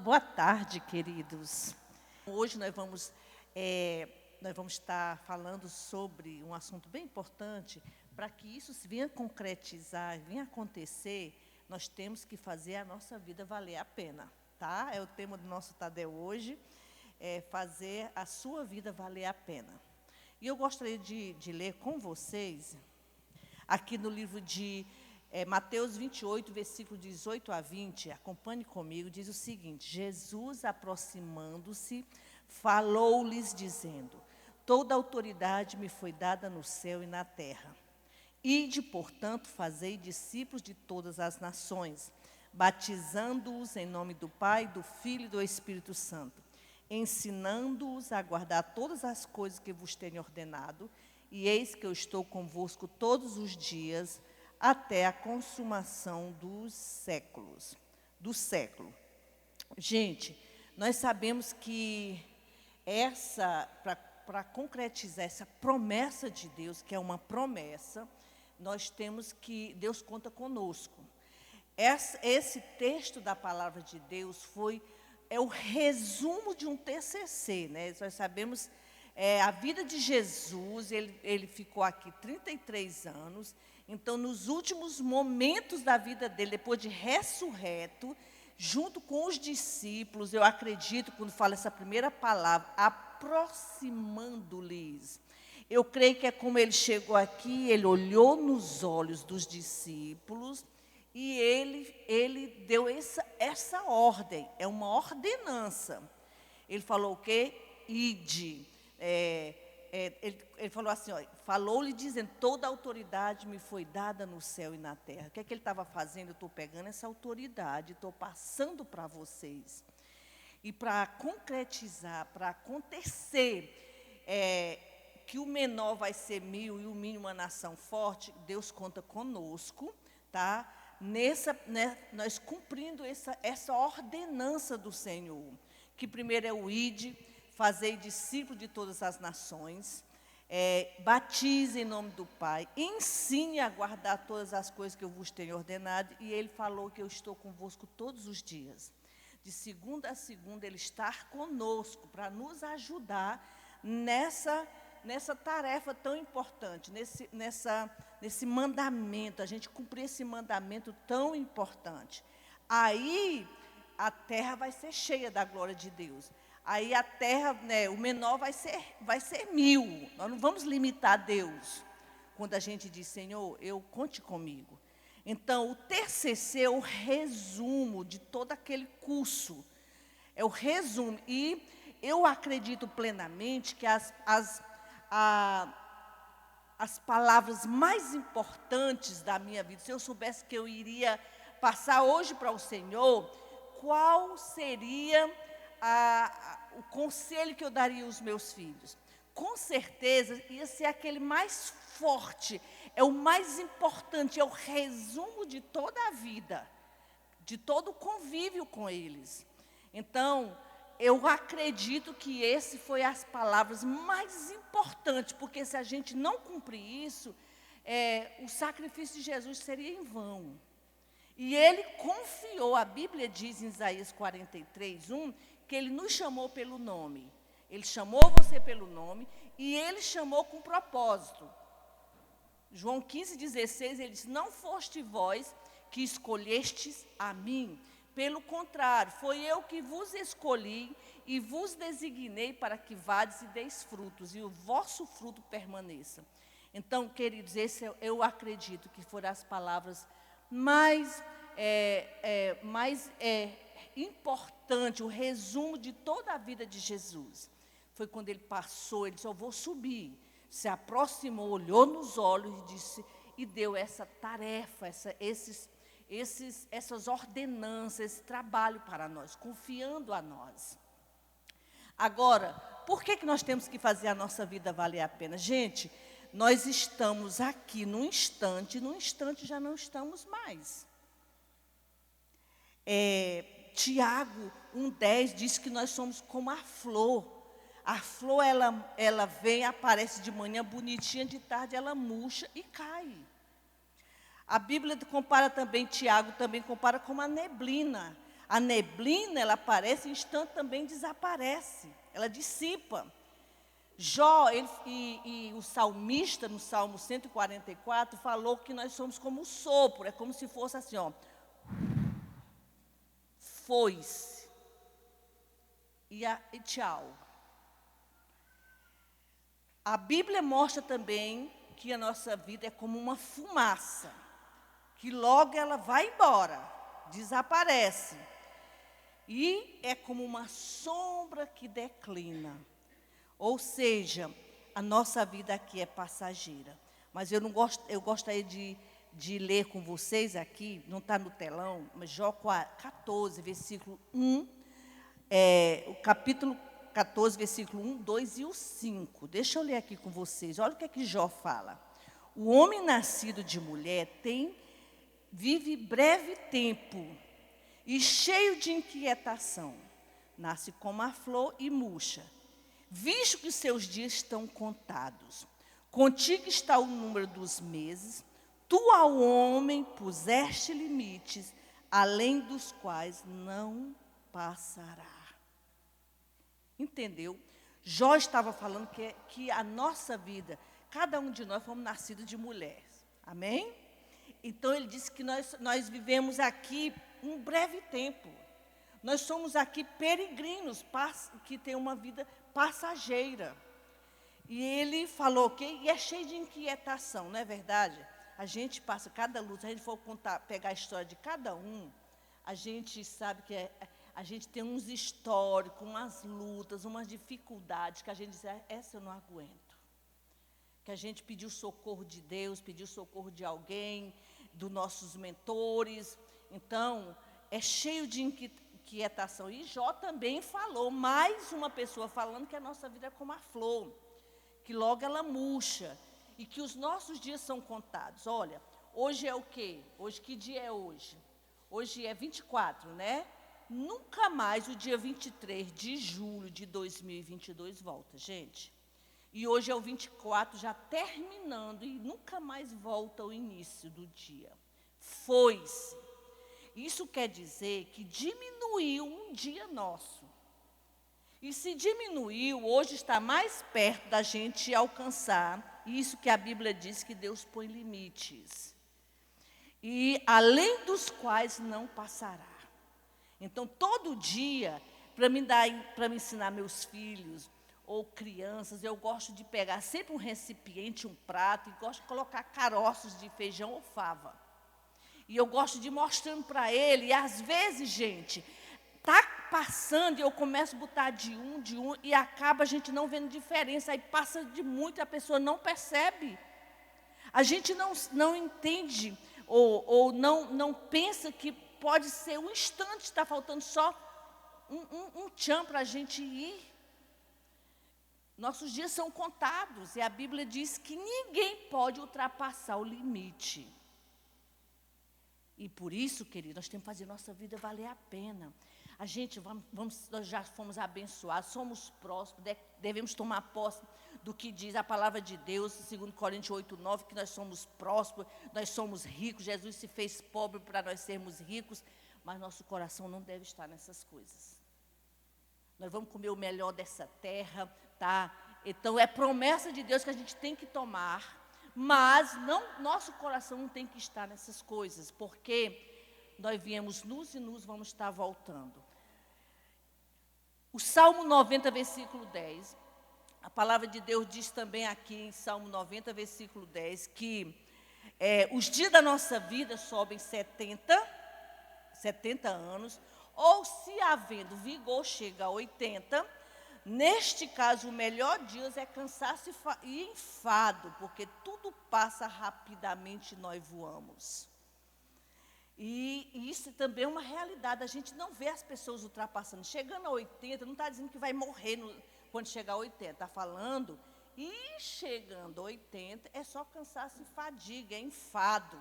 Boa tarde, queridos. Hoje nós vamos estar falando sobre um assunto bem importante. Para que isso se venha concretizar, venha acontecer, nós temos que fazer a nossa vida valer a pena, tá? É o tema do nosso Tadeu hoje, fazer a sua vida valer a pena. E eu gostaria de ler com vocês, aqui no livro de Mateus 28, versículo 18 a 20, acompanhe comigo, diz o seguinte: Jesus, aproximando-se, falou-lhes, dizendo: toda autoridade me foi dada no céu e na terra. Ide, portanto, fazei discípulos de todas as nações, batizando-os em nome do Pai, do Filho e do Espírito Santo, ensinando-os a guardar todas as coisas que vos tenho ordenado, e eis que eu estou convosco todos os dias, até a consumação dos séculos, do século. Gente, nós sabemos que para concretizar essa promessa de Deus, que é uma promessa, nós temos que, Deus conta conosco. Esse texto da palavra de Deus é o resumo de um TCC, né? Nós sabemos a vida de Jesus, ele ficou aqui 33 anos, então nos últimos momentos da vida dele, depois de ressurreto, junto com os discípulos, eu acredito, quando fala essa primeira palavra, aproximando-lhes. Eu creio que é como ele chegou aqui, ele olhou nos olhos dos discípulos e ele deu essa ordem, é uma ordenança. Ele falou o quê? Ide. Ele falou assim, falou-lhe dizendo, toda a autoridade me foi dada no céu e na terra. O que é que ele estava fazendo? Eu estou pegando essa autoridade, estou passando para vocês. E para concretizar, para acontecer, que o menor vai ser 1000 e o mínimo uma nação forte, Deus conta conosco, tá? Nós cumprindo essa ordenança do Senhor, que primeiro é o ide, fazei discípulo de todas as nações, batize em nome do Pai, ensine a guardar todas as coisas que eu vos tenho ordenado, e ele falou que eu estou convosco todos os dias. De segunda a segunda, ele está conosco para nos ajudar nessa tarefa tão importante, nesse mandamento, a gente cumprir esse mandamento tão importante. Aí, a terra vai ser cheia da glória de Deus. Aí a terra, o menor vai ser 1000. Nós não vamos limitar Deus. Quando a gente diz, Senhor, conte comigo. Então, o TCC é o resumo de todo aquele curso. É o resumo. E eu acredito plenamente que as palavras mais importantes da minha vida, se eu soubesse que eu iria passar hoje para o Senhor, qual seria o conselho que eu daria aos meus filhos? Com certeza ia ser aquele mais forte, é o mais importante, é o resumo de toda a vida, de todo o convívio com eles. Então, eu acredito que esse foi as palavras mais importantes, porque se a gente não cumprir isso, o sacrifício de Jesus seria em vão. E ele confiou, a Bíblia diz em Isaías 43, 1, que ele nos chamou pelo nome. Ele chamou você pelo nome e ele chamou com propósito. João 15,16, ele diz, não foste vós que escolhestes a mim, pelo contrário, foi eu que vos escolhi e vos designei para que vades e deis frutos, e o vosso fruto permaneça. Então, queridos, eu acredito que foram as palavras mais importante, o resumo de toda a vida de Jesus. Foi quando ele passou, ele disse, eu vou subir. Se aproximou, olhou nos olhos e disse, e deu essa tarefa, essas ordenanças, esse trabalho para nós, confiando a nós. Agora, por que nós temos que fazer a nossa vida valer a pena? Gente, nós estamos aqui num instante já não estamos mais. Tiago 1,10 diz que nós somos como a flor. A flor, ela vem, aparece de manhã bonitinha, de tarde ela murcha e cai. A Bíblia compara também, Tiago também compara com a neblina. A neblina, ela aparece, em instante também desaparece. Ela dissipa. Jó, e o salmista, no Salmo 144, falou que nós somos como o sopro. É como se fosse assim, ó. Foi-se. E tchau. A Bíblia mostra também que a nossa vida é como uma fumaça, que logo ela vai embora, desaparece. E é como uma sombra que declina. Ou seja, a nossa vida aqui é passageira. Mas eu gostaria de ler com vocês aqui, não está no telão, mas Jó 14, versículo 1, o capítulo 14, versículo 1, 2 e o 5. Deixa eu ler aqui com vocês. Olha o que é que Jó fala. O homem nascido de mulher vive breve tempo e cheio de inquietação. Nasce como a flor e murcha, visto que seus dias estão contados. Contigo está o número dos meses. Tu ao homem puseste limites, além dos quais não passará. Entendeu? Jó estava falando que a nossa vida, cada um de nós fomos nascidos de mulher. Amém? Então ele disse que nós vivemos aqui um breve tempo. Nós somos aqui peregrinos, que tem uma vida passageira. E ele falou que e é cheio de inquietação, não é verdade? A gente passa cada luta, se a gente for pegar a história de cada um, a gente sabe que a gente tem uns históricos, umas lutas, umas dificuldades que a gente diz, essa eu não aguento. Que a gente pediu socorro de Deus, pediu socorro de alguém, dos nossos mentores. Então, é cheio de inquietação. E Jó também falou, mais uma pessoa falando que a nossa vida é como a flor, que logo ela murcha, e que os nossos dias são contados. Olha, hoje é o quê? Hoje, que dia é hoje? Hoje é 24, né? Nunca mais o dia 23 de julho de 2022 volta, gente. E hoje é o 24, já terminando, e nunca mais volta ao início do dia. Foi-se. Isso quer dizer que diminuiu um dia nosso. E se diminuiu, hoje está mais perto da gente alcançar isso que a Bíblia diz que Deus põe limites. E além dos quais não passará. Então, todo dia, para me ensinar meus filhos ou crianças, eu gosto de pegar sempre um recipiente, um prato, e gosto de colocar caroços de feijão ou fava. E eu gosto de ir mostrando para ele, e às vezes, gente, está passando e eu começo a botar de um, e acaba a gente não vendo diferença, aí passa de muito e a pessoa não percebe. A gente não entende ou não pensa que pode ser um instante, está faltando só um tchan para a gente ir. Nossos dias são contados, e a Bíblia diz que ninguém pode ultrapassar o limite. E por isso, querido, nós temos que fazer nossa vida valer a pena. A gente, nós já fomos abençoados, somos prósperos, devemos tomar posse do que diz a palavra de Deus, 2 Coríntios 8, 9, que nós somos prósperos, nós somos ricos, Jesus se fez pobre para nós sermos ricos, mas nosso coração não deve estar nessas coisas. Nós vamos comer o melhor dessa terra, tá? Então, é promessa de Deus que a gente tem que tomar, mas nosso coração não tem que estar nessas coisas, porque nós viemos nus e nus vamos estar voltando. O Salmo 90, versículo 10, a palavra de Deus diz também aqui em Salmo 90, versículo 10, que os dias da nossa vida sobem 70 anos, ou se havendo vigor chega a 80, neste caso o melhor dia é cansaço e enfado, porque tudo passa rapidamente e nós voamos. E isso também é uma realidade, a gente não vê as pessoas ultrapassando. Chegando a 80, não está dizendo que vai morrer quando chegar a 80, está falando, e chegando a 80 é só cansaço e fadiga, é enfado.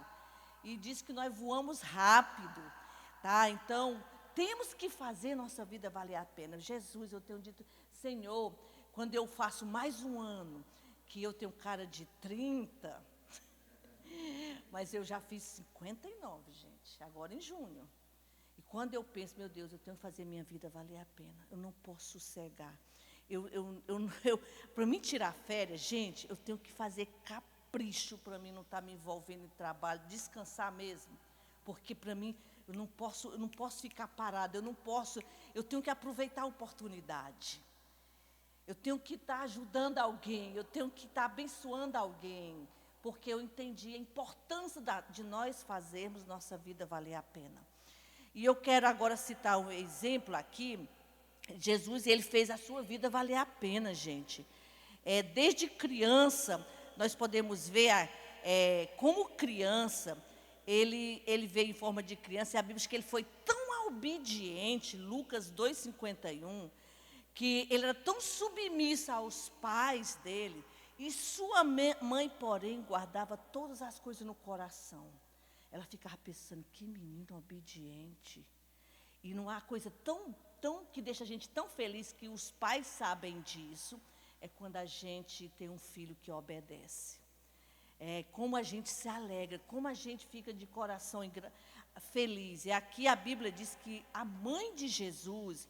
E diz que nós voamos rápido, tá? Então, temos que fazer nossa vida valer a pena. Jesus, eu tenho dito, Senhor, quando eu faço mais um ano, que eu tenho cara de 30, mas eu já fiz 59, gente, agora em junho. E quando eu penso, meu Deus, eu tenho que fazer minha vida valer a pena, eu não posso sossegar. Para mim tirar férias, gente, eu tenho que fazer capricho para mim não estar me envolvendo em trabalho, descansar mesmo. Porque para mim, eu não posso ficar parada, eu tenho que aproveitar a oportunidade. Eu tenho que estar ajudando alguém, eu tenho que estar abençoando alguém, porque eu entendi a importância de nós fazermos nossa vida valer a pena. E eu quero agora citar um exemplo aqui. Jesus, ele fez a sua vida valer a pena, gente. Desde criança, nós podemos ver, como criança, ele veio em forma de criança, e a Bíblia diz que ele foi tão obediente, Lucas 2,51, que ele era tão submisso aos pais dele, e sua mãe, porém, guardava todas as coisas no coração. Ela ficava pensando, que menino obediente. E não há coisa tão que deixa a gente tão feliz, que os pais sabem disso, é quando a gente tem um filho que obedece. Como a gente se alegra, como a gente fica de coração feliz. E aqui a Bíblia diz que a mãe de Jesus,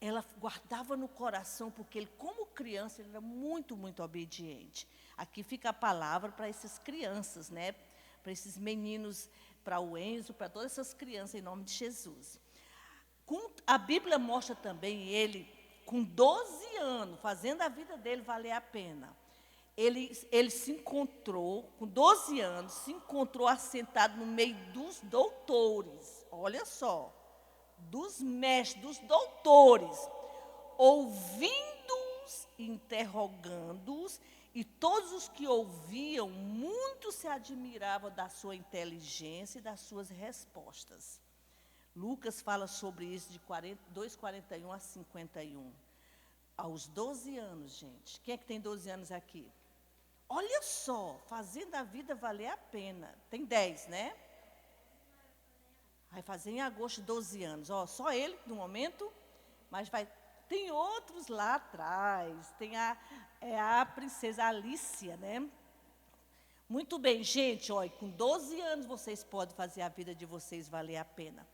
ela guardava no coração, porque ele, como criança, ele era muito, muito obediente. Aqui fica a palavra para essas crianças, né? Para esses meninos, para o Enzo, para todas essas crianças, em nome de Jesus. A Bíblia mostra também ele, com 12 anos, fazendo a vida dele valer a pena. Ele se encontrou, com 12 anos, se encontrou assentado no meio dos doutores. Olha só, dos mestres, dos doutores, ouvindo-os, interrogando-os, e todos os que ouviam, muito se admiravam da sua inteligência e das suas respostas. Lucas fala sobre isso de 2:41 a 51. Aos 12 anos, gente. Quem é que tem 12 anos aqui? Olha só, fazendo a vida valer a pena. Tem 10, né? Vai fazer em agosto 12 anos. Só ele, no momento, mas tem outros lá atrás. Tem a princesa Alicia, né? Muito bem, gente, com 12 anos vocês podem fazer a vida de vocês valer a pena.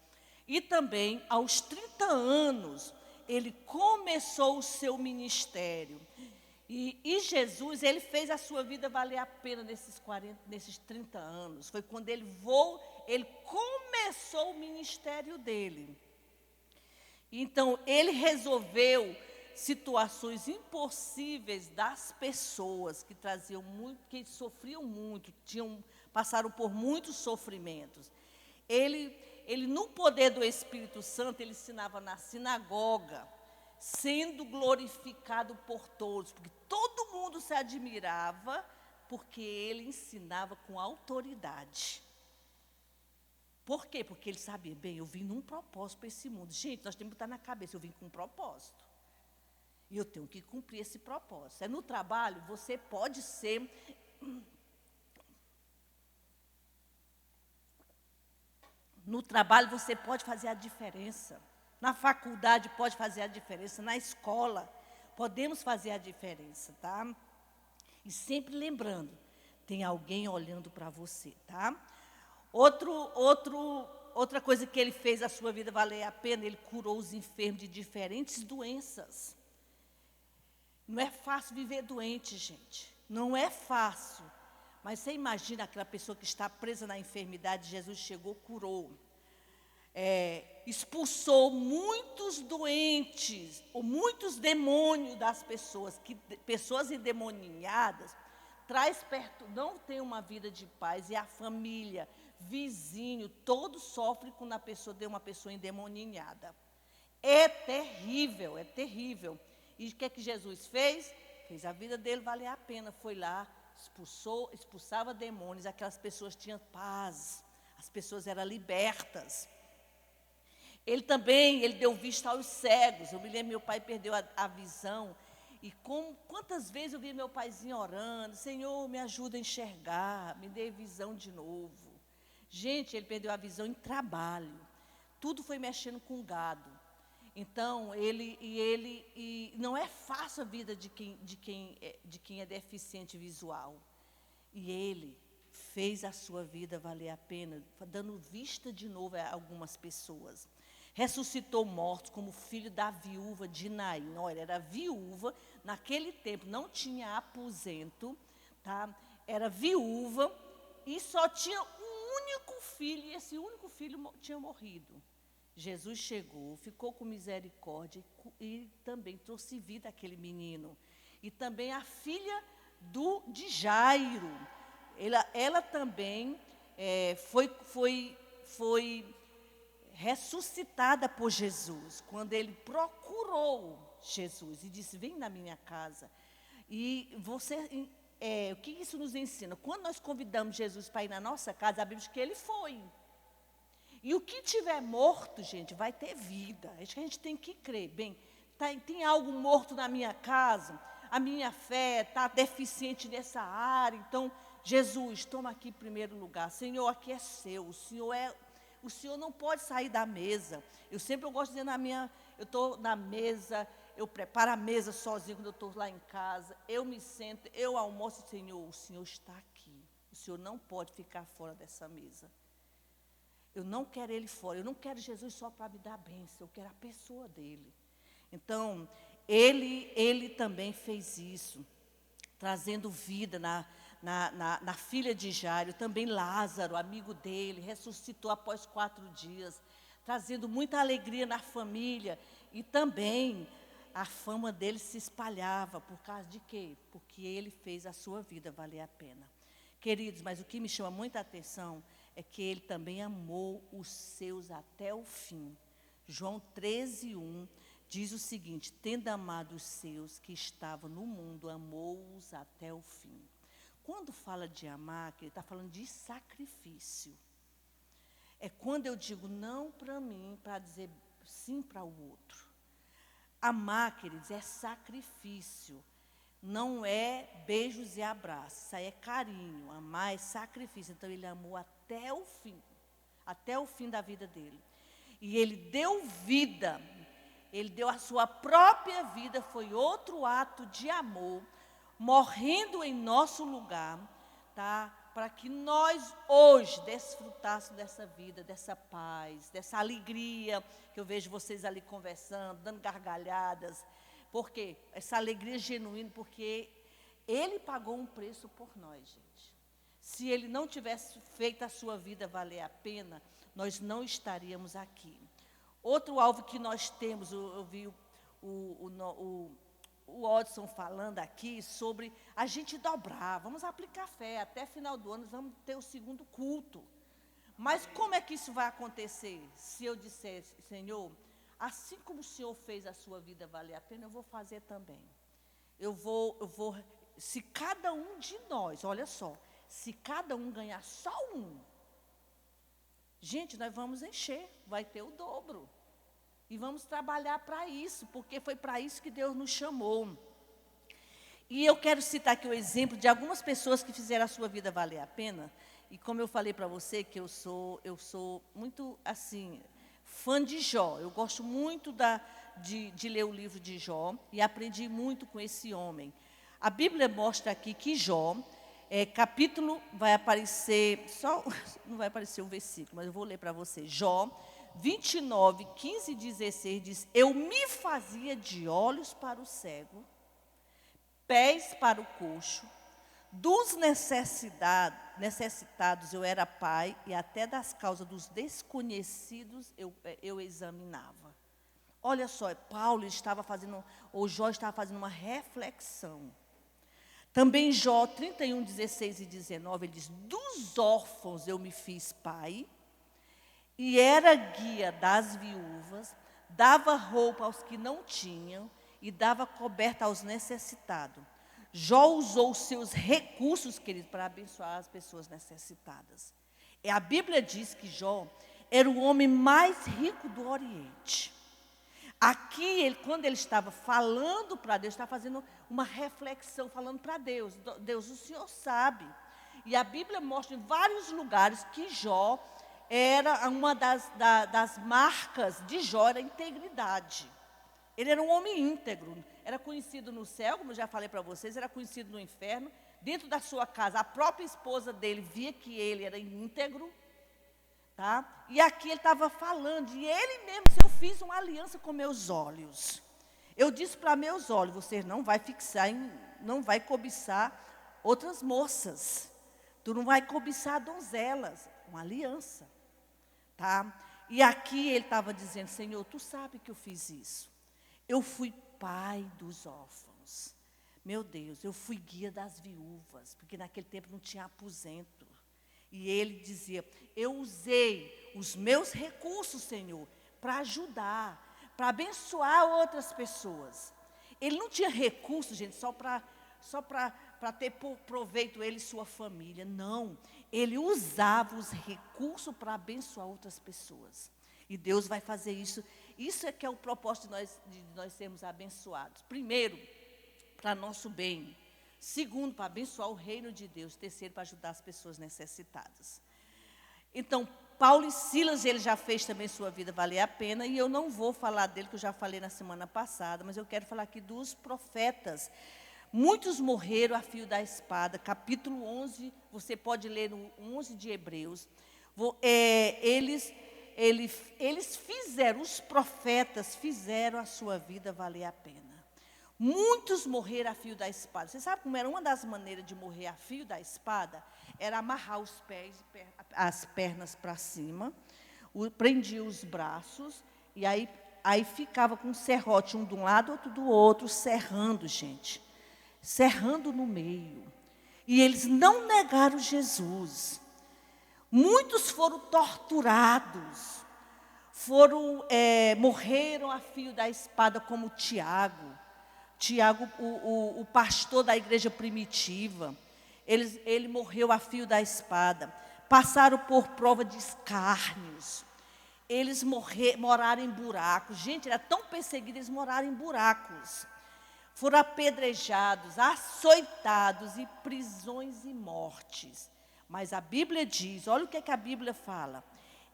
E também, aos 30 anos, ele começou o seu ministério. E Jesus, ele fez a sua vida valer a pena nesses 30 anos. Foi quando ele começou o ministério dele. Então, ele resolveu situações impossíveis das pessoas que traziam muito, que sofriam muito, passaram por muitos sofrimentos. Ele, no poder do Espírito Santo, ele ensinava na sinagoga, sendo glorificado por todos, porque todo mundo se admirava, porque ele ensinava com autoridade. Por quê? Porque ele sabia, bem, eu vim num propósito para esse mundo. Gente, nós temos que botar na cabeça, eu vim com um propósito. E eu tenho que cumprir esse propósito. No trabalho, você pode ser... No trabalho você pode fazer a diferença. Na faculdade pode fazer a diferença. Na escola podemos fazer a diferença, tá? E sempre lembrando, tem alguém olhando para você, tá? Outra coisa que ele fez a sua vida valer a pena, ele curou os enfermos de diferentes doenças. Não é fácil viver doente, gente. Não é fácil. Mas você imagina aquela pessoa que está presa na enfermidade, Jesus chegou, curou. Expulsou muitos doentes, ou muitos demônios das pessoas, pessoas endemoninhadas, traz perto, não tem uma vida de paz, e a família, vizinho, todos sofrem quando a pessoa tem uma pessoa endemoninhada. É terrível, é terrível. E o que é que Jesus fez? Fez a vida dele valer a pena, foi lá, expulsava demônios, aquelas pessoas tinham paz, as pessoas eram libertas. Ele deu vista aos cegos. Eu me lembro, meu pai perdeu a visão, e quantas vezes eu vi meu paizinho orando, Senhor, me ajuda a enxergar, me dê visão de novo. Gente, ele perdeu a visão em trabalho, tudo foi mexendo com gado. Então, e não é fácil a vida de quem é deficiente visual. E ele fez a sua vida valer a pena, dando vista de novo a algumas pessoas. ressuscitou mortos, como filho da viúva de Naim. Olha, era viúva, naquele tempo não tinha aposento, tá? Era viúva e só tinha um único filho, e esse único filho tinha morrido. Jesus chegou, ficou com misericórdia e também trouxe vida àquele menino. E também a filha de Jairo, ela também foi ressuscitada por Jesus, quando ele procurou Jesus e disse: vem na minha casa. E o que isso nos ensina? Quando nós convidamos Jesus para ir na nossa casa, a Bíblia diz que ele foi. E o que tiver morto, gente, vai ter vida. Acho que a gente tem que crer. Bem, tem algo morto na minha casa, a minha fé está deficiente nessa área. Então, Jesus, toma aqui em primeiro lugar. Senhor, aqui é seu. O Senhor não pode sair da mesa. Eu gosto de dizer eu estou na mesa, eu preparo a mesa sozinho quando eu estou lá em casa. Eu me sento, eu almoço, Senhor, o Senhor está aqui. O Senhor não pode ficar fora dessa mesa. Eu não quero ele fora, eu não quero Jesus só para me dar bênção, eu quero a pessoa dele. Então, ele também fez isso, trazendo vida na filha de Jairo. Também Lázaro, amigo dele, ressuscitou após 4 dias, trazendo muita alegria na família. E também a fama dele se espalhava, por causa de quê? Porque ele fez a sua vida valer a pena. Queridos, mas o que me chama muita atenção é que ele também amou os seus até o fim. João 13:1 diz o seguinte: tendo amado os seus que estavam no mundo, amou-os até o fim. Quando fala de amar, ele está falando de sacrifício. É quando eu digo não para mim, para dizer sim para o outro. Amar, queridos, é sacrifício. Não é beijos e abraços, isso aí é carinho. Amar é sacrifício. Então, ele amou até o fim da vida dele. E ele deu vida, ele deu a sua própria vida, foi outro ato de amor, morrendo em nosso lugar, tá? Para que nós hoje desfrutássemos dessa vida, dessa paz, dessa alegria, que eu vejo vocês ali conversando, dando gargalhadas. Por quê? Essa alegria genuína, porque ele pagou um preço por nós, gente. Se ele não tivesse feito a sua vida valer a pena, nós não estaríamos aqui. Outro alvo que nós temos, eu vi o Odson falando aqui sobre a gente dobrar. Vamos aplicar fé, até final do ano nós vamos ter o segundo culto. Mas como é que isso vai acontecer? Se eu dissesse: Senhor, assim como o Senhor fez a sua vida valer a pena, eu vou fazer também. Se cada um de nós, olha só, se cada um ganhar só um, gente, nós vamos encher, vai ter o dobro. E vamos trabalhar para isso, porque foi para isso que Deus nos chamou. E eu quero citar aqui o exemplo de algumas pessoas que fizeram a sua vida valer a pena. E como eu falei para você, que eu sou muito, assim, fã de Jó. Eu gosto muito de ler o livro de Jó e aprendi muito com esse homem. A Bíblia mostra aqui que Jó, capítulo, vai aparecer, não vai aparecer um versículo, mas eu vou ler para você. Jó 29, 15 e 16 diz: eu me fazia de olhos para o cego, pés para o coxo, dos necessitados eu era pai, e até das causas dos desconhecidos eu examinava. Olha só, Jó estava fazendo uma reflexão. Também Jó 31, 16 e 19, ele diz: dos órfãos eu me fiz pai, e era guia das viúvas, dava roupa aos que não tinham, e dava coberta aos necessitados. Jó usou os seus recursos, queridos, para abençoar as pessoas necessitadas. E a Bíblia diz que Jó era o homem mais rico do Oriente. Aqui, quando ele estava falando para Deus, estava fazendo uma reflexão, falando para Deus. Deus, o Senhor sabe. E a Bíblia mostra em vários lugares que Jó era uma das marcas de Jó, era a integridade. Ele era um homem íntegro, era conhecido no céu, como eu já falei para vocês, era conhecido no inferno. Dentro da sua casa, a própria esposa dele via que ele era íntegro, Tá? E aqui ele estava falando, e ele mesmo disse, eu fiz uma aliança com meus olhos. Eu disse para meus olhos, você não vai não vai cobiçar outras moças. Tu não vai cobiçar donzelas. Uma aliança. Tá? E aqui ele estava dizendo, Senhor, tu sabe que eu fiz isso. Eu fui pai dos órfãos. Meu Deus, eu fui guia das viúvas, porque naquele tempo não tinha aposento. E ele dizia, eu usei os meus recursos, Senhor, para ajudar, para abençoar outras pessoas. Ele não tinha recursos, gente, só para ter proveito ele e sua família. Não, ele usava os recursos para abençoar outras pessoas. E Deus vai fazer isso. Isso é que é o propósito de nós sermos abençoados. Primeiro, para nosso bem. Segundo, para abençoar o reino de Deus. Terceiro, para ajudar as pessoas necessitadas. Então, Paulo e Silas, ele já fez também sua vida valer a pena. E eu não vou falar dele, que eu já falei na semana passada. Mas eu quero falar aqui dos profetas. Muitos morreram a fio da espada. Capítulo 11, você pode ler no 11 de Hebreus. Eles fizeram, os profetas fizeram a sua vida valer a pena. Muitos morreram a fio da espada. Você sabe como era uma das maneiras de morrer a fio da espada? Era amarrar os pés, as pernas para cima, prendia os braços, e aí ficava com um serrote, um de um lado, outro do outro, serrando, gente. Serrando no meio. E eles não negaram Jesus. Muitos foram torturados, morreram a fio da espada, como Tiago, o pastor da igreja primitiva. Ele morreu a fio da espada. Passaram por prova de escárnios. Eles moraram em buracos. Gente, era tão perseguido, eles moraram em buracos. Foram apedrejados, açoitados e prisões e mortes. Mas a Bíblia diz, olha o que é que a Bíblia fala.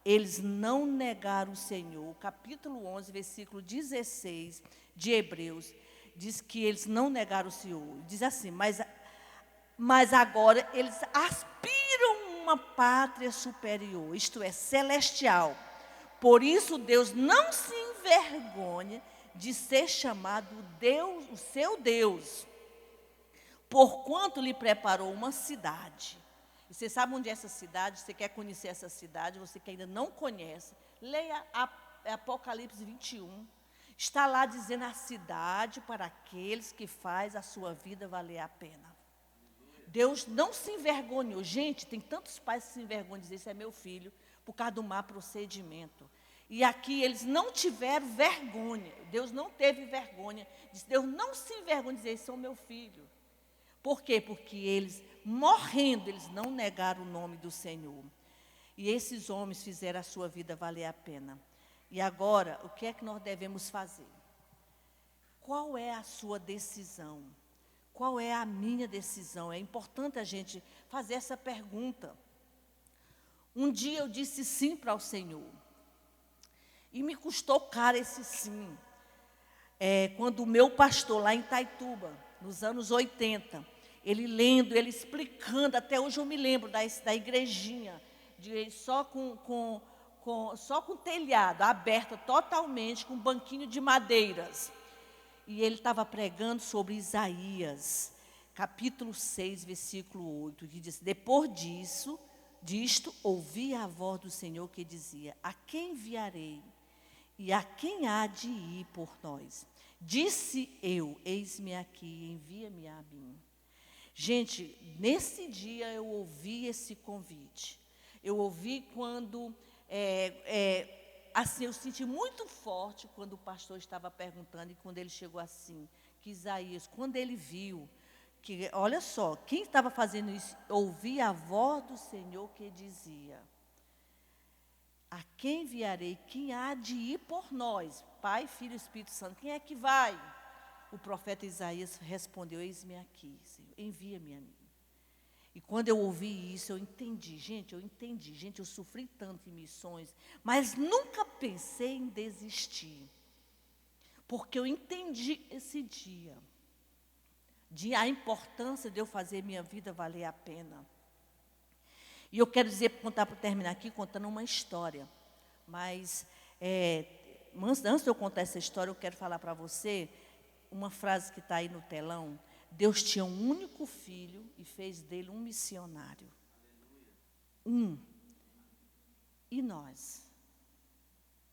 Eles não negaram o Senhor. O capítulo 11, versículo 16 de Hebreus, diz que eles não negaram o Senhor. Diz assim, mas agora eles aspiram uma pátria superior, isto é, celestial. Por isso Deus não se envergonha de ser chamado Deus, o seu Deus, porquanto lhe preparou uma cidade. E você sabe onde é essa cidade? Você quer conhecer essa cidade, você que ainda não conhece, leia Apocalipse 21. Está lá dizendo a cidade para aqueles que faz a sua vida valer a pena. Deus não se envergonhou. Gente, tem tantos pais que se envergonham de dizer, esse é meu filho, por causa do má procedimento. E aqui eles não tiveram vergonha. Deus não teve vergonha. Deus não se envergonha de dizer, esse é o meu filho. Por quê? Porque eles, morrendo, eles não negaram o nome do Senhor. E esses homens fizeram a sua vida valer a pena. E agora, o que é que nós devemos fazer? Qual é a sua decisão? Qual é a minha decisão? É importante a gente fazer essa pergunta. Um dia eu disse sim para o Senhor. E me custou caro esse sim. Quando o meu pastor lá em Itaituba, nos anos 80, ele lendo, ele explicando, até hoje eu me lembro da igrejinha, só com telhado, aberta totalmente, com um banquinho de madeiras. E ele estava pregando sobre Isaías, capítulo 6, versículo 8, que diz, depois disto, ouvi a voz do Senhor que dizia, a quem enviarei? E a quem há de ir por nós? Disse eu, eis-me aqui, envia-me a mim. Gente, nesse dia eu ouvi esse convite. Eu ouvi quando, assim, eu senti muito forte quando o pastor estava perguntando e quando ele chegou assim, que Isaías, quando ele viu, que, olha só, quem estava fazendo isso, ouvi a voz do Senhor que dizia, a quem enviarei? Quem há de ir por nós? Pai, Filho e Espírito Santo. Quem é que vai? O profeta Isaías respondeu, eis-me aqui, Senhor, envia-me a mim. E quando eu ouvi isso, eu entendi. Gente, eu sofri tanto em missões, mas nunca pensei em desistir. Porque eu entendi esse dia, a importância de eu fazer minha vida valer a pena. E eu quero contar para terminar aqui, contando uma história. Mas, antes de eu contar essa história, eu quero falar para você uma frase que está aí no telão. Deus tinha um único filho e fez dele um missionário. E nós?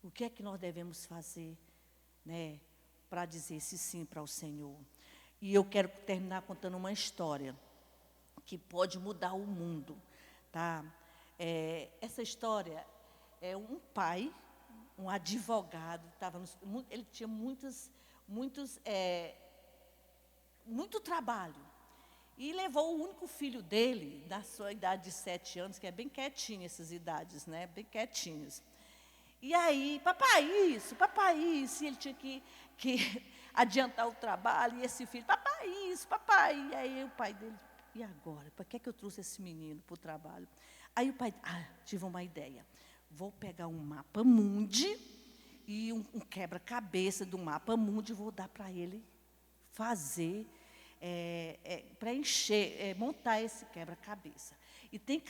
O que é que nós devemos fazer, né, para dizer esse sim para o Senhor? E eu quero terminar contando uma história que pode mudar o mundo, tá? Essa história é um pai, um advogado, ele tinha muito trabalho. E levou o único filho dele, na sua idade de 7 anos, que é bem quietinho essas idades, né? Bem quietinhos. E aí, papai isso, e ele tinha que adiantar o trabalho, e esse filho, papai isso, papai. E aí o pai dele, e agora? Para que eu trouxe esse menino para o trabalho? Aí o pai, tive uma ideia. Vou pegar um mapa mundi e um quebra-cabeça do mapa mundi, vou dar para ele fazer, preencher, montar esse quebra-cabeça. E tem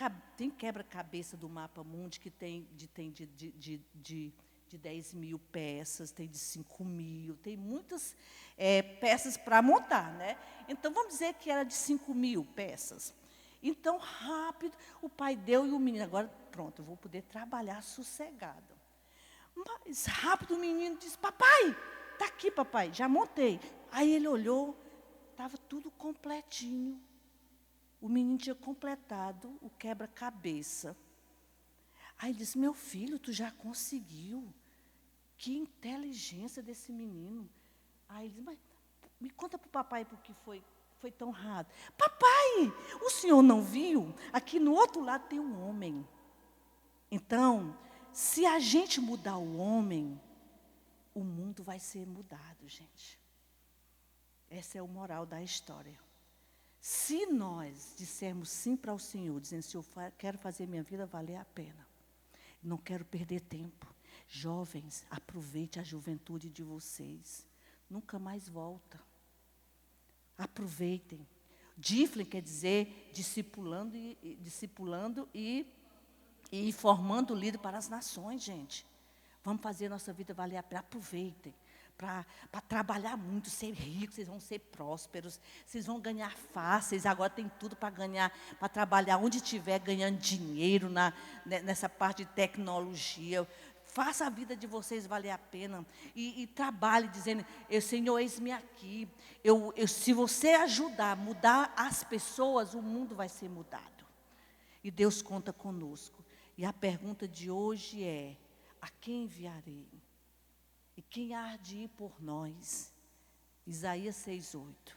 quebra-cabeça do mapa mundi que tem de 10.000 peças, tem de 5.000, tem muitas peças para montar, né? Então, vamos dizer que era de 5.000 peças. Então, rápido, o pai deu e o menino, agora, pronto, eu vou poder trabalhar sossegado. Mas, rápido, o menino disse, papai, está aqui, papai, já montei. Aí ele olhou, estava tudo completinho. O menino tinha completado o quebra-cabeça. Aí ele disse, meu filho, tu já conseguiu? Que inteligência desse menino. Aí ele disse, mas me conta para o papai por que foi tão rápido. Papai, o senhor não viu? Aqui no outro lado tem um homem. Então, se a gente mudar o homem, o mundo vai ser mudado, gente. Essa é o moral da história. Se nós dissermos sim para o Senhor, dizendo, Senhor, quero fazer minha vida valer a pena. Não quero perder tempo. Jovens, aproveite a juventude de vocês. Nunca mais volta. Aproveitem. Discipline quer dizer discipulando e formando líder para as nações, gente. Vamos fazer a nossa vida valer a pena. Aproveitem. Para trabalhar muito, ser ricos, vocês vão ser prósperos, vocês vão ganhar fáceis, agora tem tudo para ganhar, para trabalhar onde estiver, ganhando dinheiro nessa parte de tecnologia. Faça a vida de vocês valer a pena e trabalhe dizendo, Senhor, eis-me aqui. Se você ajudar a mudar as pessoas, o mundo vai ser mudado. E Deus conta conosco. E a pergunta de hoje é, a quem enviarei? E quem há de ir por nós? Isaías 6:8.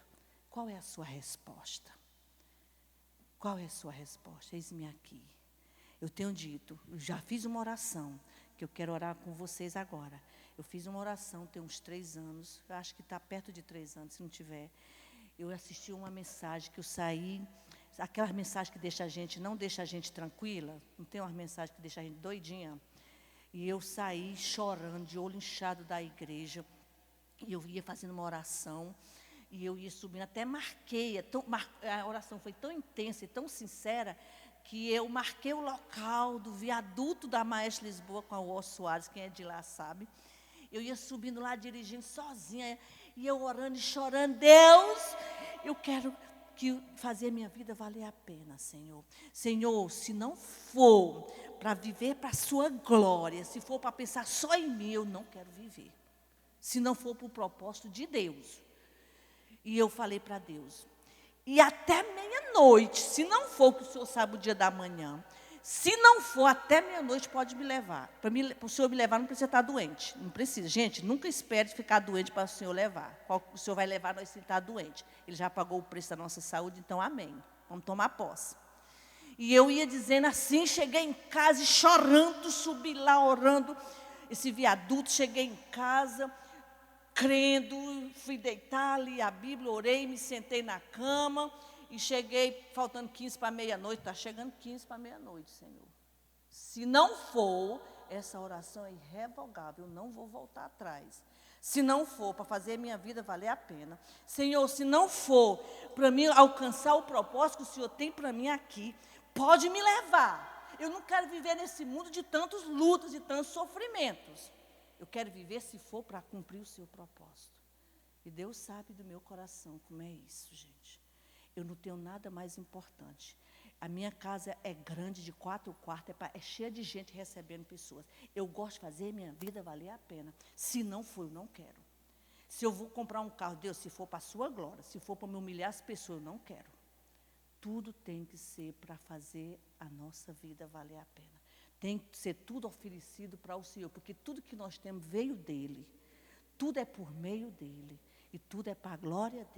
Qual é a sua resposta? Qual é a sua resposta? Eis-me aqui. Eu tenho dito, eu já fiz uma oração, que eu quero orar com vocês agora. Eu fiz uma oração, tem uns 3 anos, eu acho que está perto de 3 anos, se não tiver. Eu assisti uma mensagem que eu saí, aquela mensagem que não deixa a gente tranquila, não tem uma mensagem que deixa a gente doidinha. E eu saí chorando, de olho inchado da igreja. E eu ia fazendo uma oração. E eu ia subindo, até marquei. A oração foi tão intensa e tão sincera, que eu marquei o local do viaduto da Maestra Lisboa com a Ó Soares, quem é de lá sabe. Eu ia subindo lá, dirigindo sozinha. E eu orando e chorando. Deus, eu quero fazer minha vida valer a pena, Senhor. Senhor, se não for para viver para a sua glória, se for para pensar só em mim, eu não quero viver. Se não for para o propósito de Deus. E eu falei para Deus, e até meia-noite, se não for, que o Senhor sabe o dia da manhã, se não for até meia-noite, pode me levar. Para o Senhor me levar, não precisa estar doente. Não precisa. Gente, nunca espere ficar doente para o Senhor levar. O Senhor vai levar nós sem estar doente. Ele já pagou o preço da nossa saúde, então amém. Vamos tomar posse. E eu ia dizendo assim, cheguei em casa e chorando, subi lá orando esse viaduto, cheguei em casa, crendo, fui deitar, li a Bíblia, orei, me sentei na cama e cheguei, faltando 15 para meia-noite, está chegando 15 para meia-noite, Senhor. Se não for, essa oração é irrevogável, eu não vou voltar atrás. Se não for para fazer minha vida valer a pena. Senhor, se não for para mim alcançar o propósito que o Senhor tem para mim aqui, Pode me levar. Eu não quero viver nesse mundo de tantas lutas, de tantos sofrimentos. Eu quero viver se for para cumprir o seu propósito. E Deus sabe do meu coração como é isso, gente. Eu não tenho nada mais importante. A minha casa é grande, de 4 quartos, é cheia de gente recebendo pessoas. Eu gosto de fazer minha vida valer a pena. Se não for, eu não quero. Se eu vou comprar um carro, Deus, se for para a sua glória, se for para me humilhar as pessoas, eu não quero. Tudo tem que ser para fazer a nossa vida valer a pena. Tem que ser tudo oferecido para o Senhor, porque tudo que nós temos veio dEle. Tudo é por meio dEle. E tudo é para a glória dEle.